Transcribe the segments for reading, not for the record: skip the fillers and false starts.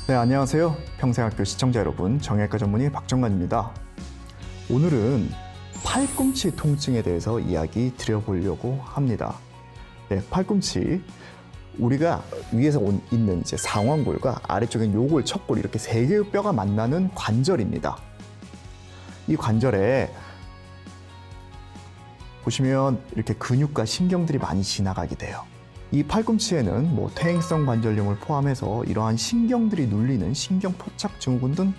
네, 안녕하세요. 평생학교 시청자 여러분, 정형외과 전문의 박정관입니다. 오늘은 팔꿈치 통증에 대해서 이야기 드려보려고 합니다. 네, 팔꿈치. 우리가 위에서 있는 이제 상완골과 아래쪽엔 요골, 척골 이렇게 세 개의 뼈가 만나는 관절입니다. 이 관절에 보시면 이렇게 근육과 신경들이 많이 지나가게 돼요. 이 팔꿈치에는 퇴행성 관절염을 포함해서 이러한 신경들이 눌리는 신경포착 증후군 등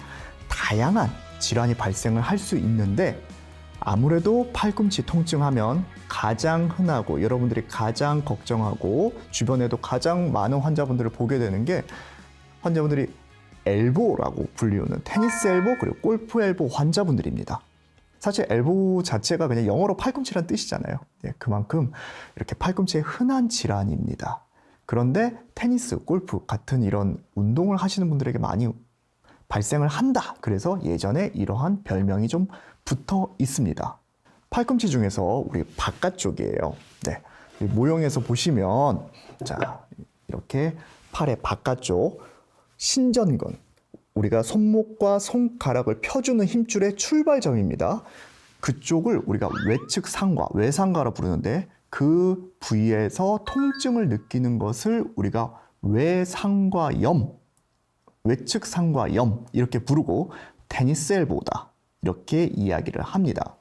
다양한 질환이 발생을 할 수 있는데, 아무래도 팔꿈치 통증하면 가장 흔하고 여러분들이 가장 걱정하고 주변에도 가장 많은 환자분들을 보게 되는 게, 환자분들이 엘보라고 불리우는 테니스 엘보 그리고 골프 엘보 환자분들입니다. 사실 엘보 자체가 그냥 영어로 팔꿈치란 뜻이잖아요. 네, 그만큼 이렇게 팔꿈치의 흔한 질환입니다. 그런데 테니스, 골프 같은 이런 운동을 하시는 분들에게 많이 발생을 한다. 그래서 예전에 이러한 별명이 좀 붙어 있습니다. 팔꿈치 중에서 우리 바깥쪽이에요. 네, 모형에서 보시면 자, 이렇게 팔의 바깥쪽 신전근, 우리가 손목과 손가락을 펴주는 힘줄의 출발점입니다. 그쪽을 우리가 외측 상과, 외상가로 부르는데, 그 부위에서 통증을 느끼는 것을 우리가 외상과염, 외측 상과염 이렇게 부르고 테니스 엘보다 이렇게 이야기를 합니다.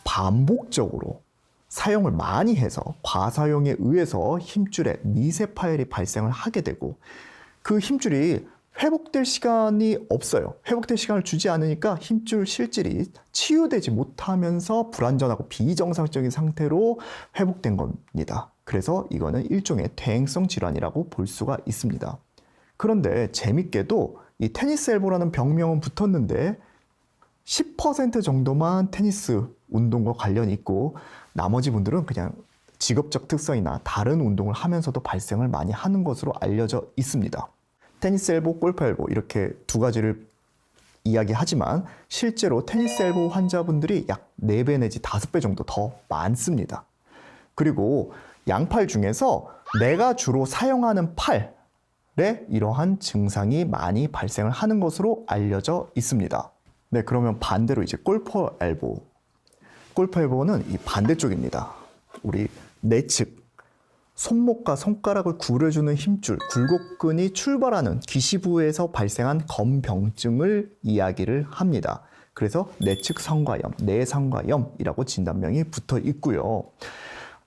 반복적으로 사용을 많이 해서 과사용에 의해서 힘줄에 미세 파열이 발생을 하게 되고, 그 힘줄이 회복될 시간이 없어요. 회복될 시간을 주지 않으니까 힘줄 실질이 치유되지 못하면서 불완전하고 비정상적인 상태로 회복된 겁니다. 그래서 이거는 일종의 퇴행성 질환이라고 볼 수가 있습니다. 그런데 재밌게도 이 테니스 엘보라는 병명은 붙었는데 10% 정도만 테니스 운동과 관련이 있고, 나머지 분들은 그냥 직업적 특성이나 다른 운동을 하면서도 발생을 많이 하는 것으로 알려져 있습니다. 테니스 엘보, 골프 엘보 이렇게 두 가지를 이야기하지만 실제로 테니스 엘보 환자분들이 약 4배 내지 5배 정도 더 많습니다. 그리고 양팔 중에서 내가 주로 사용하는 팔에 이러한 증상이 많이 발생을 하는 것으로 알려져 있습니다. 네, 그러면 반대로 이제 골프 엘보. 골프 엘보는 이 반대쪽입니다. 우리 내측 손목과 손가락을 구려주는 힘줄, 굴곡근이 출발하는 기시부에서 발생한 검병증을 이야기를 합니다. 그래서 내측 상과염, 내상과염이라고 진단명이 붙어 있고요.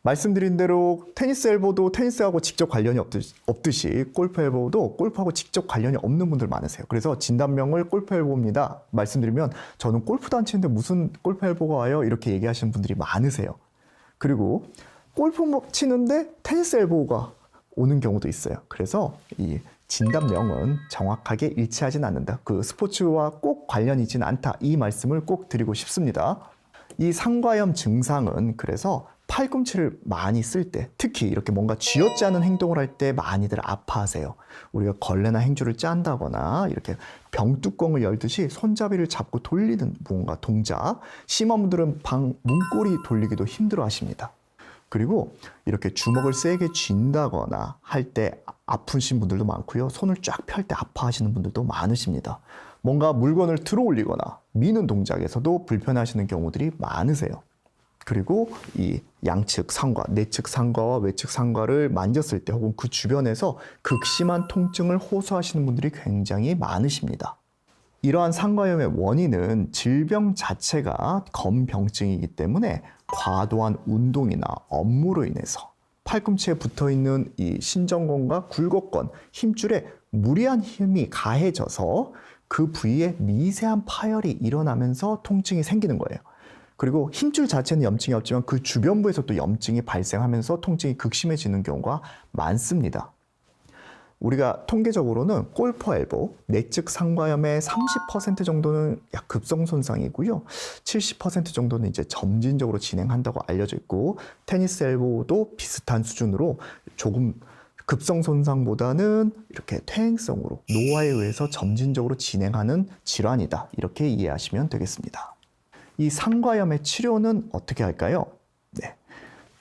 말씀드린 대로 테니스 엘보도 테니스하고 직접 관련이 없듯이 골프 엘보도 골프하고 직접 관련이 없는 분들 많으세요. 그래서 진단명을 골프 엘보입니다 말씀드리면, 저는 골프도 안 치는데 무슨 골프 엘보가 와요? 이렇게 얘기하시는 분들이 많으세요. 그리고 골프 치는데 테니스 엘보가 오는 경우도 있어요. 그래서 이 진단명은 정확하게 일치하진 않는다. 그 스포츠와 꼭 관련이 있지는 않다. 이 말씀을 꼭 드리고 싶습니다. 이 상과염 증상은 그래서 팔꿈치를 많이 쓸 때, 특히 이렇게 뭔가 쥐어짜는 행동을 할 때 많이들 아파하세요. 우리가 걸레나 행주를 짠다거나 이렇게 병뚜껑을 열듯이 손잡이를 잡고 돌리는 뭔가 동작, 심한 분들은 문고리 돌리기도 힘들어 하십니다. 그리고 이렇게 주먹을 세게 쥔다거나 할 때 아프신 분들도 많고요. 손을 쫙 펼 때 아파하시는 분들도 많으십니다. 뭔가 물건을 들어 올리거나 미는 동작에서도 불편하시는 경우들이 많으세요. 그리고 이 양측 상과, 내측 상과와 외측 상과를 만졌을 때 혹은 그 주변에서 극심한 통증을 호소하시는 분들이 굉장히 많으십니다. 이러한 상과염의 원인은 질병 자체가 검병증이기 때문에 과도한 운동이나 업무로 인해서 팔꿈치에 붙어있는 이 신전근과 굴곡근, 힘줄에 무리한 힘이 가해져서 그 부위에 미세한 파열이 일어나면서 통증이 생기는 거예요. 그리고 힘줄 자체는 염증이 없지만 그 주변부에서 또 염증이 발생하면서 통증이 극심해지는 경우가 많습니다. 우리가 통계적으로는 골프 엘보, 내측 상과염의 30% 정도는 약 급성 손상이고요. 70% 정도는 이제 점진적으로 진행한다고 알려져 있고, 테니스 엘보도 비슷한 수준으로 조금 급성 손상보다는 이렇게 퇴행성으로 노화에 의해서 점진적으로 진행하는 질환이다. 이렇게 이해하시면 되겠습니다. 이 상과염의 치료는 어떻게 할까요? 네.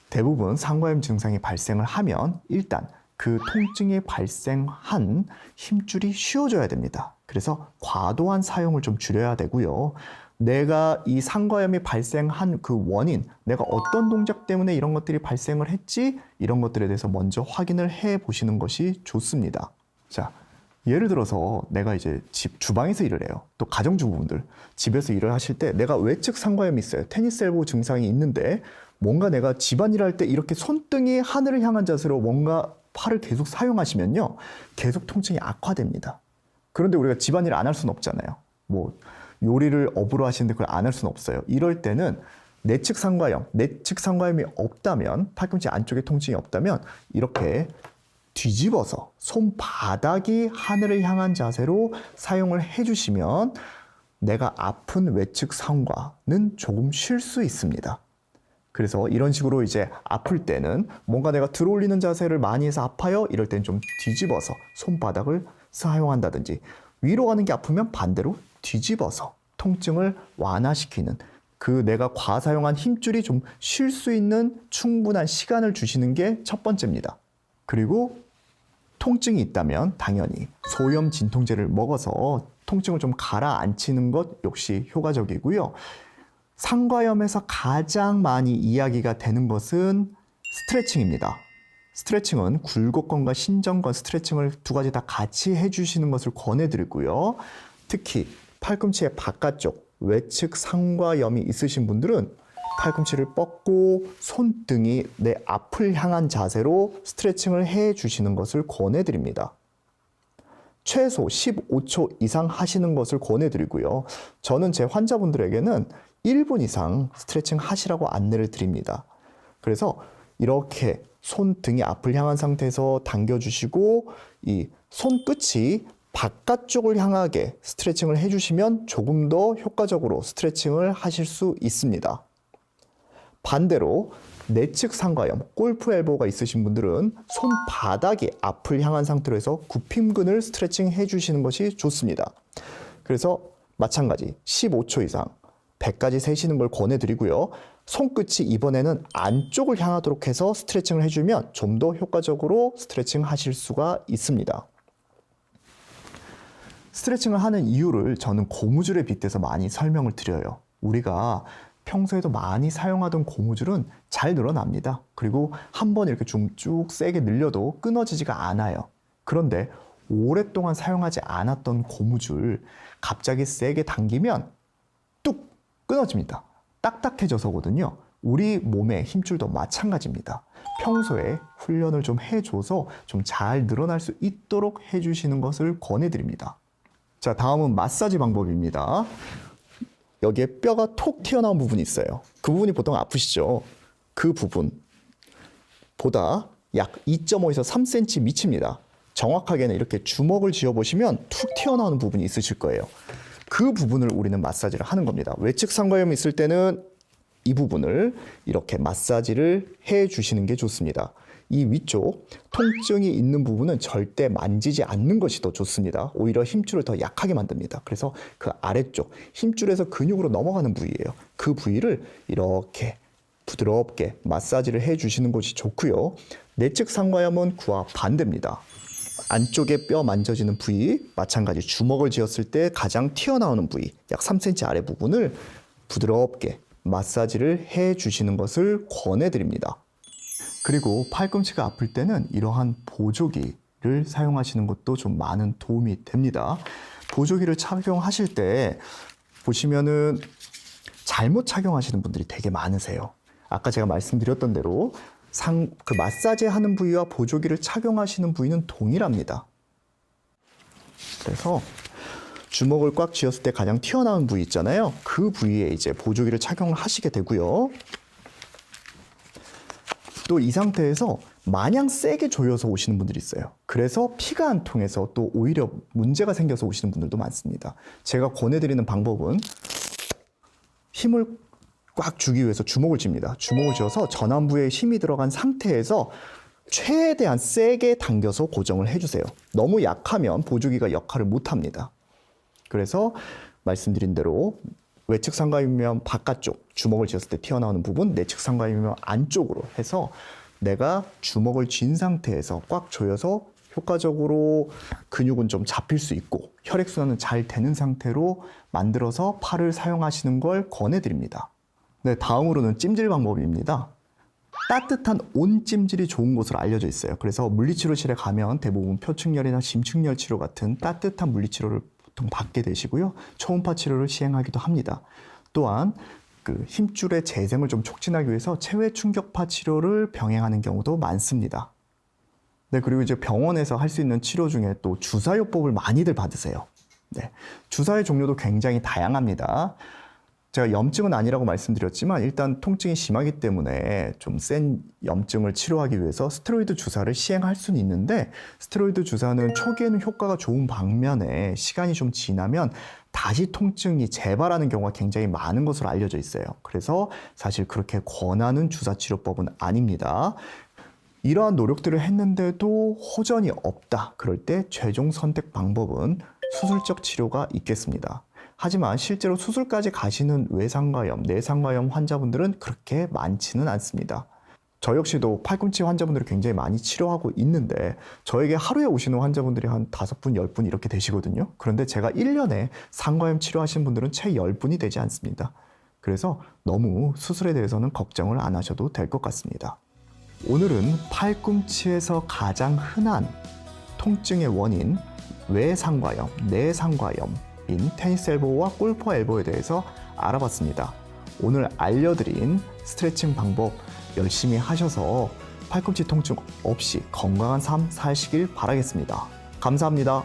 대부분 상과염 증상이 발생을 하면 일단 그 통증이 발생한 힘줄이 쉬워져야 됩니다. 그래서 과도한 사용을 좀 줄여야 되고요. 내가 이 상과염이 발생한 그 원인, 내가 어떤 동작 때문에 이런 것들이 발생을 했지? 이런 것들에 대해서 먼저 확인을 해 보시는 것이 좋습니다. 자, 예를 들어서 내가 이제 주방에서 일을 해요. 또 가정주부분들 집에서 일을 하실 때 내가 외측 상과염이 있어요. 테니스 엘보 증상이 있는데 뭔가 내가 집안일 할 때 이렇게 손등이 하늘을 향한 자세로 뭔가 팔을 계속 사용하시면요, 계속 통증이 악화됩니다. 그런데 우리가 집안일을 안 할 수는 없잖아요. 뭐 요리를 업으로 하시는데 그걸 안 할 수는 없어요. 이럴 때는 내측 상과염이 없다면, 팔꿈치 안쪽에 통증이 없다면 이렇게 뒤집어서 손바닥이 하늘을 향한 자세로 사용을 해주시면 내가 아픈 외측 상과는 조금 쉴 수 있습니다. 그래서 이런 식으로 이제 아플 때는 뭔가 내가 들어올리는 자세를 많이 해서 아파요? 이럴 땐 좀 뒤집어서 손바닥을 사용한다든지, 위로 가는 게 아프면 반대로 뒤집어서 통증을 완화시키는, 그 내가 과사용한 힘줄이 좀 쉴 수 있는 충분한 시간을 주시는 게 첫 번째입니다. 그리고 통증이 있다면 당연히 소염 진통제를 먹어서 통증을 좀 가라앉히는 것 역시 효과적이고요. 상과염에서 가장 많이 이야기가 되는 것은 스트레칭입니다. 스트레칭은 굴곡근과 신전근 스트레칭을 두 가지 다 같이 해주시는 것을 권해드리고요. 특히 팔꿈치의 바깥쪽 외측 상과염이 있으신 분들은 팔꿈치를 뻗고 손등이 내 앞을 향한 자세로 스트레칭을 해주시는 것을 권해드립니다. 최소 15초 이상 하시는 것을 권해드리고요. 저는 제 환자분들에게는 1분 이상 스트레칭 하시라고 안내를 드립니다. 그래서 이렇게 손등이 앞을 향한 상태에서 당겨주시고 이 손끝이 바깥쪽을 향하게 스트레칭을 해주시면 조금 더 효과적으로 스트레칭을 하실 수 있습니다. 반대로 내측 상과염, 골프 엘보가 있으신 분들은 손바닥이 앞을 향한 상태로 해서 굽힘근을 스트레칭 해주시는 것이 좋습니다. 그래서 마찬가지 15초 이상 100까지 세시는 걸 권해드리고요. 손끝이 이번에는 안쪽을 향하도록 해서 스트레칭을 해주면 좀 더 효과적으로 스트레칭 하실 수가 있습니다. 스트레칭을 하는 이유를 저는 고무줄에 빗대서 많이 설명을 드려요. 우리가 평소에도 많이 사용하던 고무줄은 잘 늘어납니다. 그리고 한번 이렇게 좀 쭉 세게 늘려도 끊어지지가 않아요. 그런데 오랫동안 사용하지 않았던 고무줄 갑자기 세게 당기면 뚝 끊어집니다. 딱딱해져서거든요. 우리 몸의 힘줄도 마찬가지입니다. 평소에 훈련을 좀 해줘서 좀 잘 늘어날 수 있도록 해주시는 것을 권해드립니다. 자, 다음은 마사지 방법입니다. 여기에 뼈가 톡 튀어나온 부분이 있어요. 그 부분이 보통 아프시죠? 그 부분보다 약 2.5에서 3cm 밑입니다. 정확하게는 이렇게 주먹을 쥐어보시면 툭 튀어나오는 부분이 있으실 거예요. 그 부분을 우리는 마사지를 하는 겁니다. 외측 상과염이 있을 때는 이 부분을 이렇게 마사지를 해주시는 게 좋습니다. 이 위쪽 통증이 있는 부분은 절대 만지지 않는 것이 더 좋습니다. 오히려 힘줄을 더 약하게 만듭니다. 그래서 그 아래쪽 힘줄에서 근육으로 넘어가는 부위예요. 그 부위를 이렇게 부드럽게 마사지를 해주시는 것이 좋고요. 내측 상과염은 그와 반대입니다. 안쪽에 뼈 만져지는 부위, 마찬가지 주먹을 쥐었을 때 가장 튀어나오는 부위, 약 3cm 아래 부분을 부드럽게 마사지를 해주시는 것을 권해드립니다. 그리고 팔꿈치가 아플 때는 이러한 보조기를 사용하시는 것도 좀 많은 도움이 됩니다. 보조기를 착용하실 때 보시면은 잘못 착용하시는 분들이 되게 많으세요. 아까 제가 말씀드렸던 대로 그 마사지 하는 부위와 보조기를 착용하시는 부위는 동일합니다. 그래서 주먹을 꽉 쥐었을 때 가장 튀어나온 부위 있잖아요. 그 부위에 이제 보조기를 착용을 하시게 되고요. 또 이 상태에서 마냥 세게 조여서 오시는 분들이 있어요. 그래서 피가 안 통해서 또 오히려 문제가 생겨서 오시는 분들도 많습니다. 제가 권해드리는 방법은 힘을 꽉 주기 위해서 주먹을 쥡니다. 주먹을 쥐어서 전완부에 힘이 들어간 상태에서 최대한 세게 당겨서 고정을 해주세요. 너무 약하면 보조기가 역할을 못합니다. 그래서 말씀드린 대로 외측 상과염이면 바깥쪽, 주먹을 쥐었을 때 튀어나오는 부분, 내측 상과염이면 안쪽으로 해서 내가 주먹을 쥔 상태에서 꽉 조여서 효과적으로 근육은 좀 잡힐 수 있고 혈액순환은 잘 되는 상태로 만들어서 팔을 사용하시는 걸 권해드립니다. 네, 다음으로는 찜질 방법입니다. 따뜻한 온찜질이 좋은 것으로 알려져 있어요. 그래서 물리치료실에 가면 대부분 표층열이나 심층열 치료 같은 따뜻한 물리치료를 보통 받게 되시고요. 초음파 치료를 시행하기도 합니다. 또한 그 힘줄의 재생을 좀 촉진하기 위해서 체외 충격파 치료를 병행하는 경우도 많습니다. 네, 그리고 이제 병원에서 할 수 있는 치료 중에 또 주사요법을 많이들 받으세요. 네, 주사의 종류도 굉장히 다양합니다. 제가 염증은 아니라고 말씀드렸지만 일단 통증이 심하기 때문에 좀 센 염증을 치료하기 위해서 스테로이드 주사를 시행할 수는 있는데 스테로이드 주사는 초기에는 효과가 좋은 반면에 시간이 좀 지나면 다시 통증이 재발하는 경우가 굉장히 많은 것으로 알려져 있어요. 그래서 사실 그렇게 권하는 주사 치료법은 아닙니다. 이러한 노력들을 했는데도 호전이 없다. 그럴 때 최종 선택 방법은 수술적 치료가 있겠습니다. 하지만 실제로 수술까지 가시는 외상과염, 내상과염 환자분들은 그렇게 많지는 않습니다. 저 역시도 팔꿈치 환자분들을 굉장히 많이 치료하고 있는데 저에게 하루에 오시는 환자분들이 한 5분, 10분 이렇게 되시거든요. 그런데 제가 1년에 상과염 치료하시는 분들은 채 10분이 되지 않습니다. 그래서 너무 수술에 대해서는 걱정을 안 하셔도 될 것 같습니다. 오늘은 팔꿈치에서 가장 흔한 통증의 원인 외상과염, 내상과염 인 테니스 엘보와 골퍼 엘보에 대해서 알아봤습니다. 오늘 알려드린 스트레칭 방법 열심히 하셔서 팔꿈치 통증 없이 건강한 삶 사시길 바라겠습니다. 감사합니다.